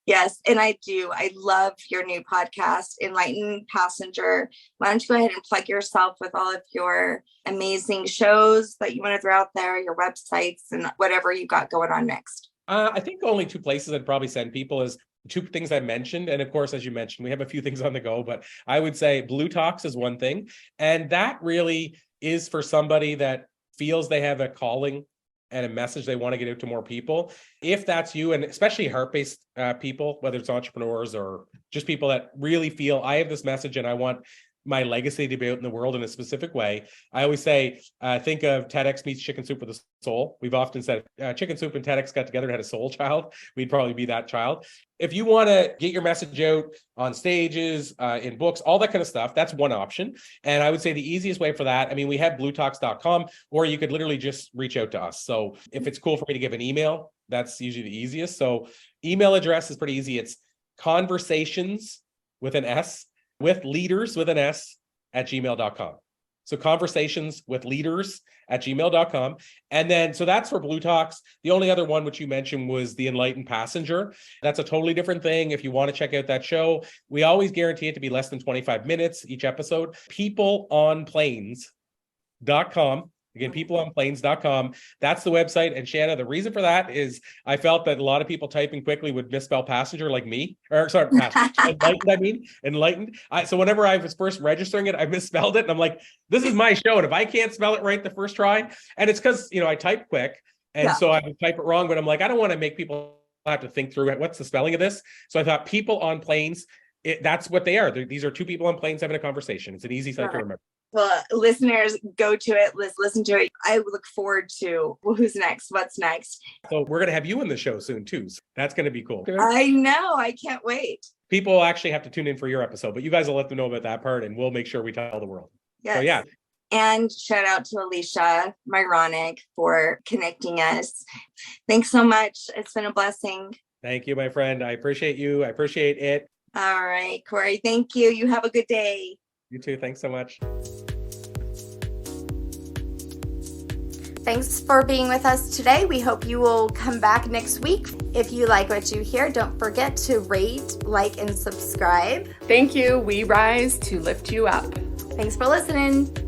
Yes, and I do. I love your new podcast, Enlightened Passenger. Why don't you go ahead and plug yourself with all of your amazing shows that you want to throw out there, your websites, and whatever you got going on next? I think only two places I'd probably send people is two things I mentioned. And of course, as you mentioned, we have a few things on the go, but I would say Blue Talks is one thing. And that really is for somebody that feels they have a calling and a message they want to get out to more people. If that's you, and especially heart-based people, whether it's entrepreneurs or just people that really feel I have this message and I want my legacy to be out in the world in a specific way. I always say, think of TEDx meets Chicken Soup with a Soul. We've often said Chicken Soup and TEDx got together and had a soul child. We'd probably be that child. If you want to get your message out on stages, in books, all that kind of stuff, that's one option. And I would say the easiest way for that, I mean, we have bluetalks.com, or you could literally just reach out to us. So if it's cool for me to give an email, that's usually the easiest. So email address is pretty easy. It's conversations with an S, with leaders with an S at gmail.com. So conversations with leaders at gmail.com. And then, so that's for Blue Talks. The only other one which you mentioned was the Enlightened Passenger. That's a totally different thing. If you want to check out that show, we always guarantee it to be less than 25 minutes each episode. Peopleonplanes.com. Again, peopleonplanes.com. That's the website. And Shanna, the reason for that is I felt that a lot of people typing quickly would misspell passenger like me. Or sorry, enlightened. So whenever I was first registering it, I misspelled it. And I'm like, this is my show. And if I can't spell it right the first try, and it's because, I type quick. And so I would type it wrong, but I'm like, I don't want to make people have to think through it. What's the spelling of this? So I thought People on Planes, that's what they are. These are two people on planes having a conversation. It's an easy site to remember. Well, listeners, go to it. Let's listen to it. I look forward to who's next, what's next. So we're going to have you in the show soon too. So that's going to be cool. I know. I can't wait. People actually have to tune in for your episode, but you guys will let them know about that part and we'll make sure we tell the world. Yes. So yeah. And shout out to Alicia Myronic for connecting us. Thanks so much. It's been a blessing. Thank you, my friend. I appreciate you. I appreciate it. All right, Corey. Thank you. You have a good day. You too. Thanks so much. Thanks for being with us today. We hope you will come back next week. If you like what you hear, don't forget to rate, like, and subscribe. Thank you. We rise to lift you up. Thanks for listening.